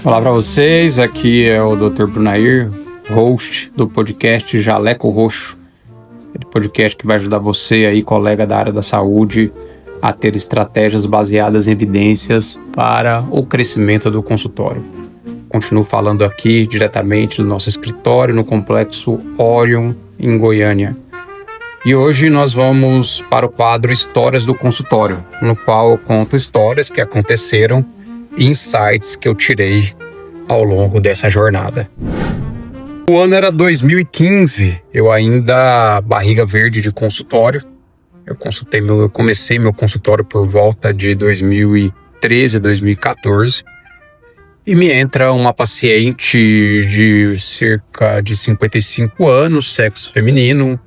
Olá para vocês, aqui é o Dr. Brunair, host do podcast Jaleco Roxo, aquele podcast que vai ajudar você aí, colega da área da saúde, a ter estratégias baseadas em evidências para o crescimento do consultório. Continuo falando aqui diretamente do nosso escritório no Complexo Orion, em Goiânia. E hoje nós vamos para o quadro Histórias do Consultório, no qual eu conto histórias que aconteceram e insights que eu tirei ao longo dessa jornada. O ano era 2015, eu ainda barriga verde de consultório. Eu comecei meu consultório por volta de 2013, 2014. E me entra uma paciente de cerca de 55 anos, sexo feminino,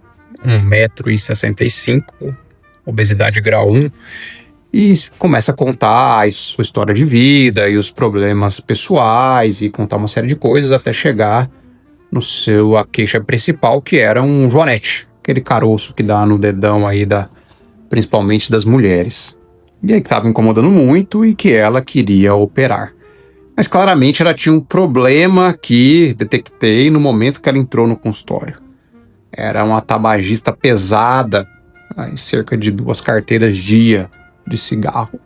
1,65 m, obesidade grau 1, e começa a contar a sua história de vida e os problemas pessoais e contar uma série de coisas até chegar a queixa principal, que era um joanete, aquele caroço que dá no dedão aí, principalmente das mulheres. E aí que estava incomodando muito e que ela queria operar. Mas claramente ela tinha um problema que detectei no momento que ela entrou no consultório. Era uma tabagista pesada, cerca de 2 carteiras dia de cigarro.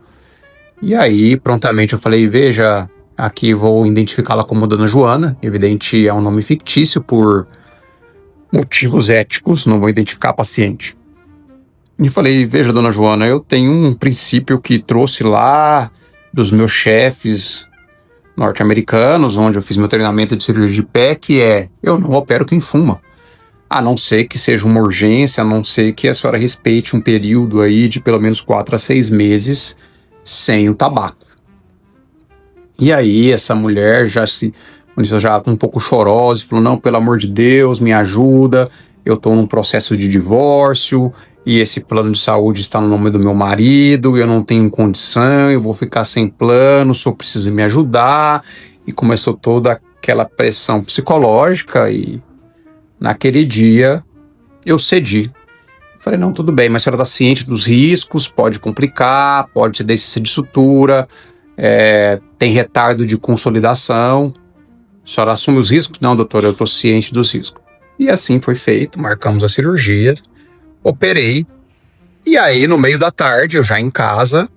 E aí, prontamente eu falei, veja, aqui vou identificá-la como Dona Joana. Evidente, é um nome fictício por motivos éticos, não vou identificar a paciente. E falei, veja, Dona Joana, eu tenho um princípio que trouxe lá dos meus chefes norte-americanos, onde eu fiz meu treinamento de cirurgia de pé, que é, eu não opero quem fuma. A não ser que seja uma urgência, a não ser que a senhora respeite um período aí de pelo menos 4 a 6 meses sem o tabaco. E aí essa mulher já um pouco chorosa, falou, não, pelo amor de Deus, me ajuda, eu estou num processo de divórcio, e esse plano de saúde está no nome do meu marido, eu não tenho condição, eu vou ficar sem plano, só preciso me ajudar. E começou toda aquela pressão psicológica e naquele dia eu cedi. Falei, não, tudo bem, mas a senhora está ciente dos riscos, pode complicar, pode ter descida de sutura, tem retardo de consolidação. A senhora assume os riscos? Não, doutor, eu estou ciente dos riscos. E assim foi feito, marcamos a cirurgia, operei, e aí no meio da tarde, eu já em casa,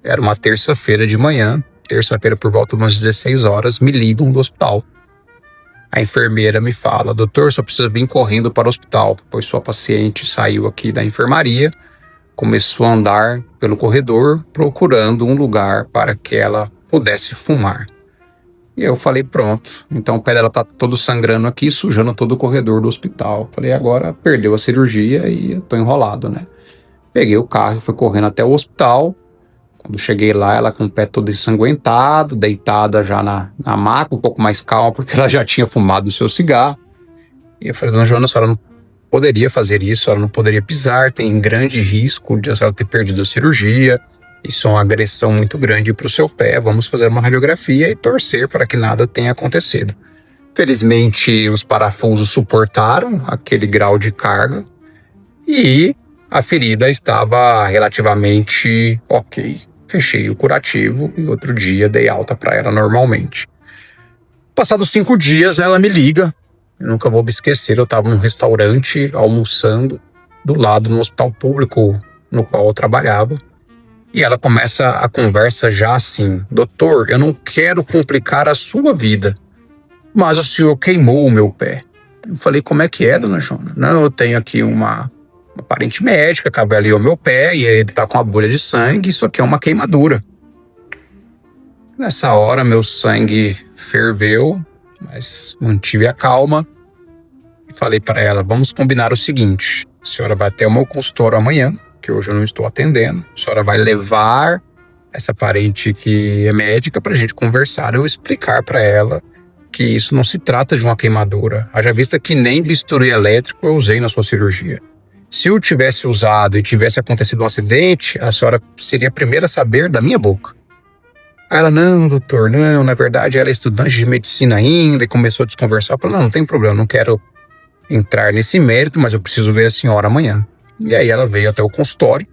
era uma terça-feira de manhã, terça-feira por volta de umas 16 horas, me ligam do hospital. A enfermeira me fala, doutor, só precisa vir correndo para o hospital, pois sua paciente saiu aqui da enfermaria, começou a andar pelo corredor, procurando um lugar para que ela pudesse fumar. E eu falei, pronto, então o pé dela tá todo sangrando aqui, sujando todo o corredor do hospital. Falei, agora perdeu a cirurgia e eu tô enrolado, né? Peguei o carro e fui correndo até o hospital. Quando cheguei lá, ela com o pé todo ensanguentado, deitada já na maca, um pouco mais calma, porque ela já tinha fumado o seu cigarro. E eu falei, Dona Joana, a senhora não poderia fazer isso, ela não poderia pisar, tem grande risco de a senhora ter perdido a cirurgia. Isso é uma agressão muito grande para o seu pé, vamos fazer uma radiografia e torcer para que nada tenha acontecido. Felizmente, os parafusos suportaram aquele grau de carga e a ferida estava relativamente ok. Fechei o curativo e outro dia dei alta para ela normalmente. Passados 5 dias, ela me liga. Eu nunca vou me esquecer, eu estava num restaurante almoçando do lado no hospital público no qual eu trabalhava. E ela começa a conversa já assim, doutor, eu não quero complicar a sua vida, mas o senhor queimou o meu pé. Eu falei, como é que é, Dona Joana? Não, eu tenho aqui uma parente médica que avaliou meu pé e ele tá com uma bolha de sangue, isso aqui é uma queimadura. Nessa hora meu sangue ferveu, mas mantive a calma e falei para ela, vamos combinar o seguinte, a senhora vai até o meu consultório amanhã, que hoje eu não estou atendendo, a senhora vai levar essa parente que é médica para a gente conversar, eu explicar para ela que isso não se trata de uma queimadura, haja vista que nem bisturi elétrico eu usei na sua cirurgia. Se eu tivesse usado e tivesse acontecido um acidente, a senhora seria a primeira a saber da minha boca. Aí ela, não, doutor, não, na verdade ela é estudante de medicina ainda, e começou a desconversar, eu falei, não tem problema, não quero entrar nesse mérito, mas eu preciso ver a senhora amanhã. E aí ela veio até o consultório.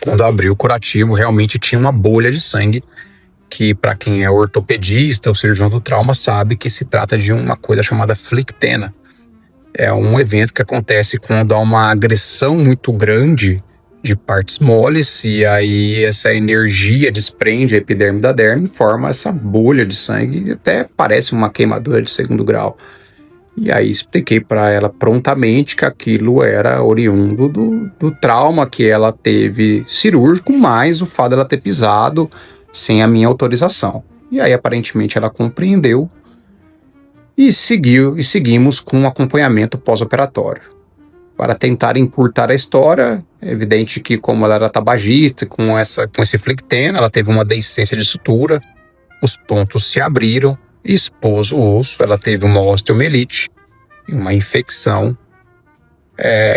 Quando abriu o curativo, realmente tinha uma bolha de sangue que para quem é ortopedista ou cirurgião do trauma sabe que se trata de uma coisa chamada flictena. É um evento que acontece quando há uma agressão muito grande de partes moles e aí essa energia desprende a epiderme da derme e forma essa bolha de sangue e até parece uma queimadura de 2º grau. E aí expliquei para ela prontamente que aquilo era oriundo do trauma que ela teve cirúrgico, mais o fato dela ter pisado sem a minha autorização. E aí aparentemente ela compreendeu e seguimos com um acompanhamento pós-operatório. Para tentar encurtar a história, é evidente que como ela era tabagista, com esse flictena, ela teve uma deiscência de sutura, os pontos se abriram, expôs o osso, ela teve uma osteomielite, uma infecção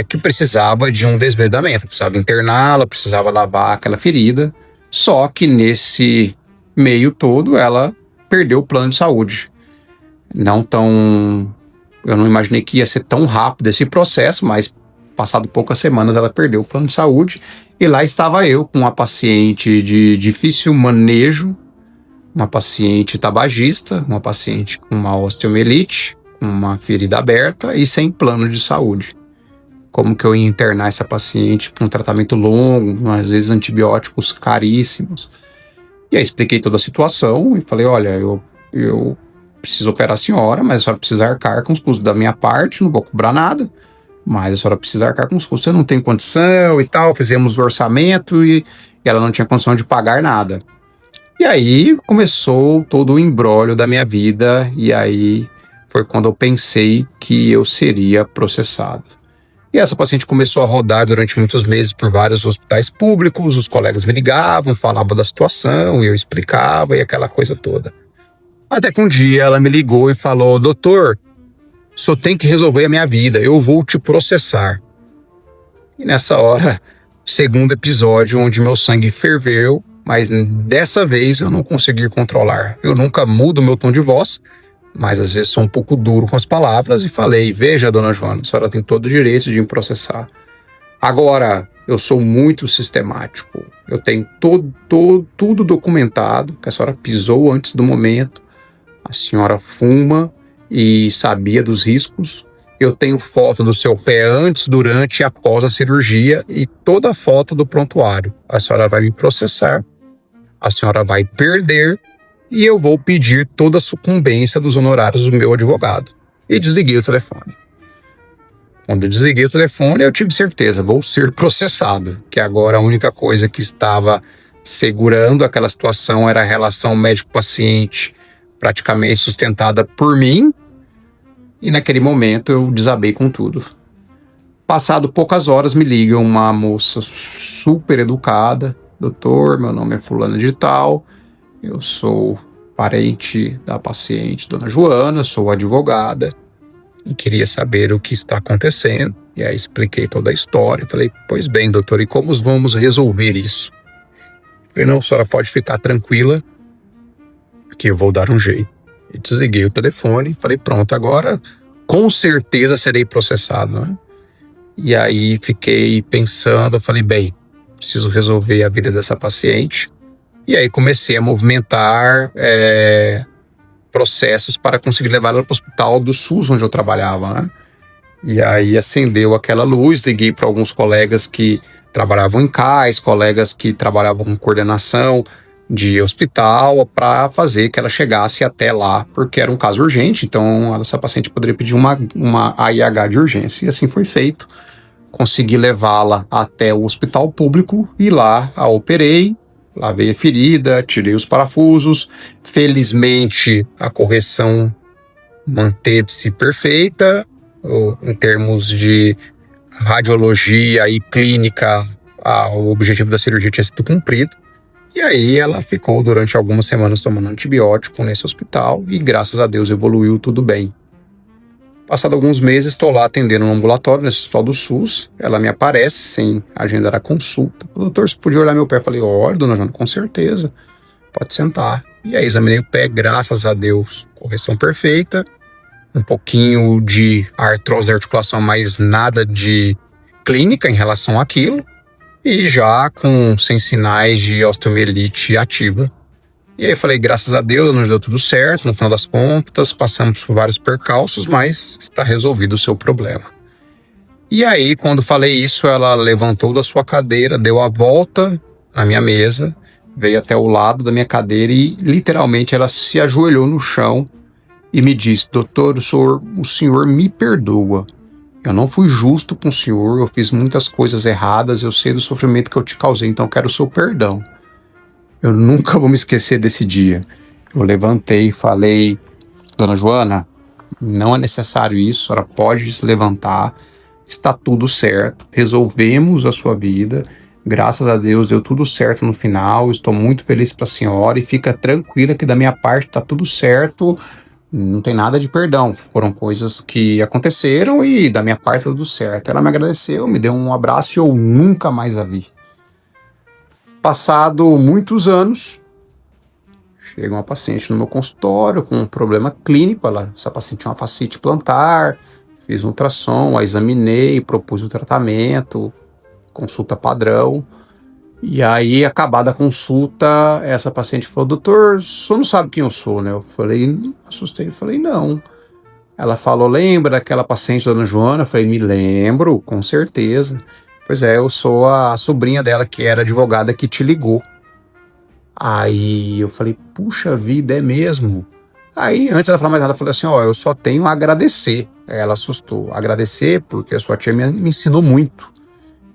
que precisava de um desvedamento, precisava interná-la, precisava lavar aquela ferida, só que nesse meio todo ela perdeu o plano de saúde. Eu não imaginei que ia ser tão rápido esse processo, mas passado poucas semanas ela perdeu o plano de saúde e lá estava eu com uma paciente de difícil manejo, uma paciente tabagista, uma paciente com uma osteomielite, uma ferida aberta e sem plano de saúde. Como que eu ia internar essa paciente para um tratamento longo, às vezes antibióticos caríssimos? E aí expliquei toda a situação e falei, olha, eu preciso operar a senhora, mas a senhora precisa arcar com os custos da minha parte, não vou cobrar nada, mas a senhora precisa arcar com os custos, eu não tenho condição e tal, fizemos o orçamento e ela não tinha condição de pagar nada. E aí começou todo o imbróglio da minha vida e aí foi quando eu pensei que eu seria processado. E essa paciente começou a rodar durante muitos meses por vários hospitais públicos, os colegas me ligavam, falavam da situação, e eu explicava e aquela coisa toda. Até que um dia ela me ligou e falou, doutor, só tem que resolver a minha vida, eu vou te processar. E nessa hora, segundo episódio onde meu sangue ferveu, mas dessa vez eu não consegui controlar. Eu nunca mudo meu tom de voz, mas às vezes sou um pouco duro com as palavras e falei, veja, dona Joana, a senhora tem todo o direito de me processar. Agora, eu sou muito sistemático, eu tenho tudo documentado, que a senhora pisou antes do momento, a senhora fuma e sabia dos riscos, eu tenho foto do seu pé antes, durante e após a cirurgia e toda a foto do prontuário. A senhora vai me processar, a senhora vai perder e eu vou pedir toda a sucumbência dos honorários do meu advogado. E desliguei o telefone. Quando eu desliguei o telefone, eu tive certeza, vou ser processado, que agora a única coisa que estava segurando aquela situação era a relação médico-paciente, praticamente sustentada por mim, e naquele momento eu desabei com tudo. Passado poucas horas me liga uma moça super educada, doutor, meu nome é fulano de tal, eu sou parente da paciente, dona Joana, sou advogada e queria saber o que está acontecendo. E aí expliquei toda a história, falei, pois bem, doutor, e como vamos resolver isso? Falei, não, a senhora pode ficar tranquila que eu vou dar um jeito. E desliguei o telefone, falei, pronto, agora com certeza serei processado, né? E aí fiquei pensando, falei, bem, preciso resolver a vida dessa paciente. E aí comecei a movimentar processos para conseguir levar ela para o hospital do SUS, onde eu trabalhava, né? E aí acendeu aquela luz, liguei para alguns colegas que trabalhavam em CAIS, colegas que trabalhavam com coordenação de hospital, para fazer que ela chegasse até lá, porque era um caso urgente, então essa paciente poderia pedir uma AIH de urgência. E assim foi feito. Consegui levá-la até o hospital público e lá a operei, lavei a ferida, tirei os parafusos. Felizmente, a correção manteve-se perfeita. Em termos de radiologia e clínica, o objetivo da cirurgia tinha sido cumprido. E aí ela ficou durante algumas semanas tomando antibiótico nesse hospital e graças a Deus evoluiu tudo bem. Passado alguns meses, estou lá atendendo no ambulatório, nesse hospital do SUS. Ela me aparece sem agendar a consulta. Doutor, você podia olhar meu pé? Eu falei, olha, dona Joana, com certeza. Pode sentar. E aí examinei o pé, graças a Deus. Correção perfeita. Um pouquinho de artrose da articulação, mas nada de clínica em relação àquilo. E já sem sinais de osteomielite ativa. E aí eu falei, graças a Deus, nos deu tudo certo, no final das contas, passamos por vários percalços, mas está resolvido o seu problema. E aí, quando falei isso, ela levantou da sua cadeira, deu a volta na minha mesa, veio até o lado da minha cadeira e, literalmente, ela se ajoelhou no chão e me disse, doutor, o senhor me perdoa. Eu não fui justo com o senhor, eu fiz muitas coisas erradas, eu sei do sofrimento que eu te causei, então quero o seu perdão. Eu nunca vou me esquecer desse dia. Eu levantei e falei, dona Joana, não é necessário isso, a senhora pode se levantar, está tudo certo, resolvemos a sua vida, graças a Deus deu tudo certo no final, estou muito feliz para a senhora e fica tranquila que da minha parte está tudo certo, não tem nada de perdão, foram coisas que aconteceram e da minha parte tá tudo certo. Ela me agradeceu, me deu um abraço e eu nunca mais a vi. Passado muitos anos, chega uma paciente no meu consultório com um problema clínico. Essa paciente tinha uma fascite plantar, fiz um ultrassom, a examinei, propus o tratamento, consulta padrão. E aí, acabada a consulta, essa paciente falou, doutor, o senhor não sabe quem eu sou, né? Eu falei, assustei, falei, não. Ela falou, lembra daquela paciente da dona Joana? Eu falei, me lembro, com certeza. Pois é, eu sou a sobrinha dela, que era advogada, que te ligou. Aí eu falei, puxa vida, é mesmo? Aí, antes dela falar mais nada, eu falei assim, ó, eu só tenho a agradecer. Ela assustou. Agradecer porque a sua tia me ensinou muito.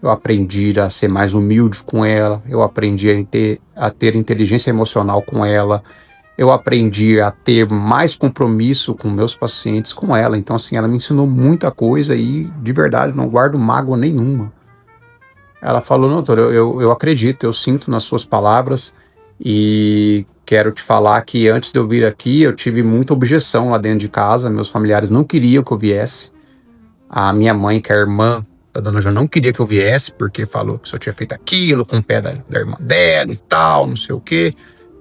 Eu aprendi a ser mais humilde com ela, eu aprendi a ter inteligência emocional com ela, eu aprendi a ter mais compromisso com meus pacientes com ela. Então, assim, ela me ensinou muita coisa e, de verdade, não guardo mágoa nenhuma. Ela falou, não, doutor, eu acredito, eu sinto nas suas palavras e quero te falar que antes de eu vir aqui, eu tive muita objeção lá dentro de casa, meus familiares não queriam que eu viesse. A minha mãe, que é a irmã da dona Joana, não queria que eu viesse, porque falou que só tinha feito aquilo com o pé da irmã dela e tal, não sei o quê.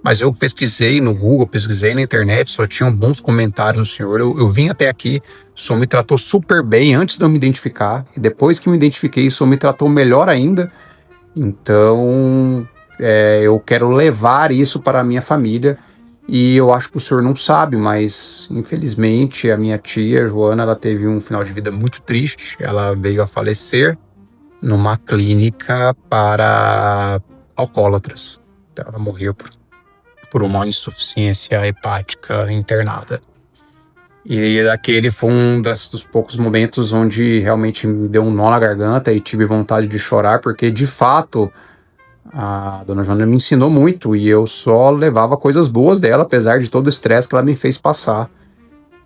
Mas eu pesquisei no Google, pesquisei na internet, só tinham bons comentários do senhor. Eu vim até aqui, o senhor me tratou super bem antes de eu me identificar. E depois que me identifiquei, o senhor me tratou melhor ainda. Então, eu quero levar isso para a minha família. E eu acho que o senhor não sabe, mas infelizmente a minha tia, Joana, ela teve um final de vida muito triste. Ela veio a falecer numa clínica para alcoólatras. Então ela morreu por uma insuficiência hepática internada. E aquele foi um dos poucos momentos onde realmente me deu um nó na garganta e tive vontade de chorar, porque de fato a dona Joana me ensinou muito e eu só levava coisas boas dela, apesar de todo o estresse que ela me fez passar.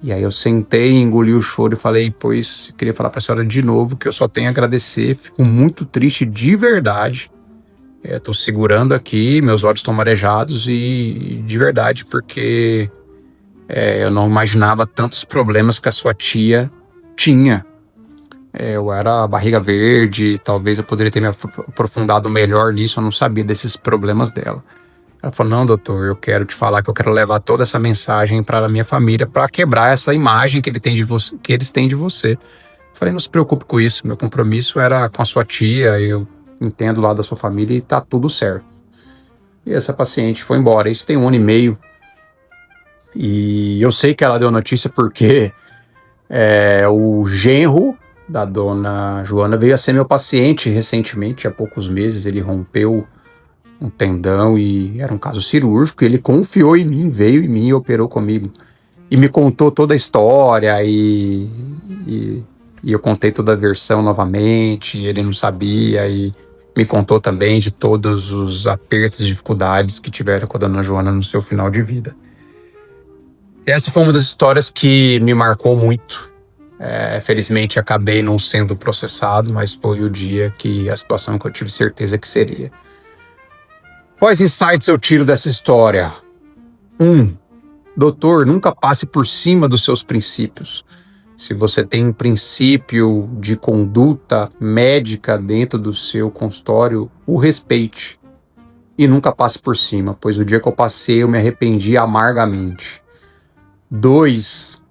E aí eu sentei, engoli o choro e falei, pois eu queria falar para a senhora de novo que eu só tenho a agradecer, fico muito triste de verdade. Tô segurando aqui, meus olhos estão marejados e de verdade, porque eu não imaginava tantos problemas que a sua tia tinha. Eu era barriga verde, talvez eu poderia ter me aprofundado melhor nisso, eu não sabia desses problemas dela. Ela falou, não, doutor, eu quero te falar que eu quero levar toda essa mensagem para a minha família, para quebrar essa imagem que eles têm de você. Eu falei, não se preocupe com isso, meu compromisso era com a sua tia, eu entendo lá da sua família e tá tudo certo. E essa paciente foi embora, isso tem 1 ano e meio. E eu sei que ela deu notícia porque o genro da dona Joana veio a ser meu paciente recentemente, há poucos meses. Ele rompeu um tendão e era um caso cirúrgico. Ele confiou em mim, veio em mim e operou comigo. E me contou toda a história e eu contei toda a versão novamente. Ele não sabia e me contou também de todos os apertos e dificuldades que tiveram com a dona Joana no seu final de vida. Essa foi uma das histórias que me marcou muito. Felizmente acabei não sendo processado, mas foi o dia que a situação que eu tive certeza que seria. Quais insights eu tiro dessa história? 1. Doutor, nunca passe por cima dos seus princípios. Se você tem um princípio de conduta médica dentro do seu consultório, o respeite. E nunca passe por cima, pois o dia que eu passei eu me arrependi amargamente. 2.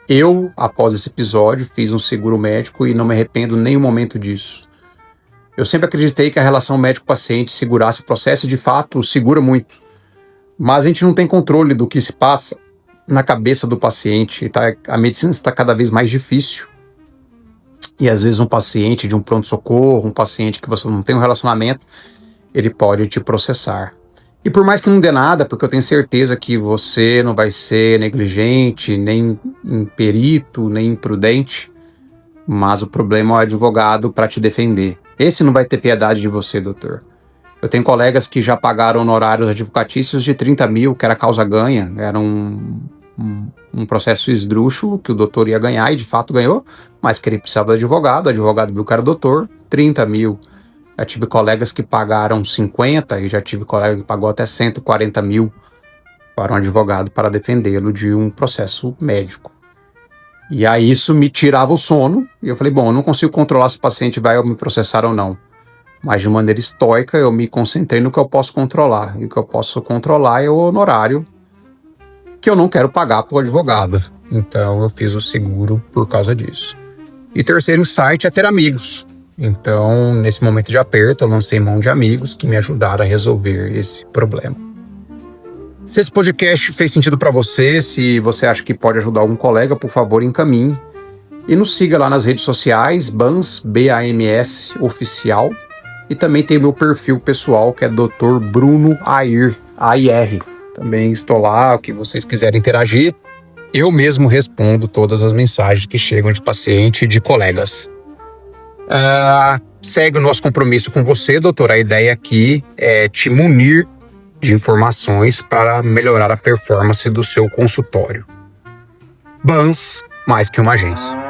Eu, após esse episódio, fiz um seguro médico e não me arrependo em nenhum momento disso. Eu sempre acreditei que a relação médico-paciente segurasse o processo e, de fato, segura muito. Mas a gente não tem controle do que se passa na cabeça do paciente. Tá? A medicina está cada vez mais difícil. E às vezes um paciente de um pronto-socorro, um paciente que você não tem um relacionamento, ele pode te processar. E por mais que não dê nada, porque eu tenho certeza que você não vai ser negligente, nem imperito, nem imprudente, mas o problema é o advogado para te defender. Esse não vai ter piedade de você, doutor. Eu tenho colegas que já pagaram honorários advocatícios de 30 mil, que era causa ganha, era um processo esdrúxulo que o doutor ia ganhar, e de fato ganhou, mas que ele precisava do advogado, o advogado viu que era doutor, 30 mil. Já tive colegas que pagaram 50 e já tive colega que pagou até 140 mil para um advogado para defendê-lo de um processo médico. E aí isso me tirava o sono, e eu falei, bom, eu não consigo controlar se o paciente vai me processar ou não. Mas de maneira estoica eu me concentrei no que eu posso controlar. E o que eu posso controlar é o honorário que eu não quero pagar para o advogado. Então eu fiz o seguro por causa disso. E terceiro insight é ter amigos. Então, nesse momento de aperto, eu lancei mão de amigos que me ajudaram a resolver esse problema. Se esse podcast fez sentido para você, se você acha que pode ajudar algum colega, por favor, encaminhe. E nos siga lá nas redes sociais, BAMS, BAMS Oficial. E também tem meu perfil pessoal, que é Dr. Bruno Air, AIR. Também estou lá, o que vocês quiserem interagir. Eu mesmo respondo todas as mensagens que chegam de paciente e de colegas. Segue o nosso compromisso com você, doutor. A ideia aqui é te munir de informações para melhorar a performance do seu consultório. BAMS, mais que uma agência.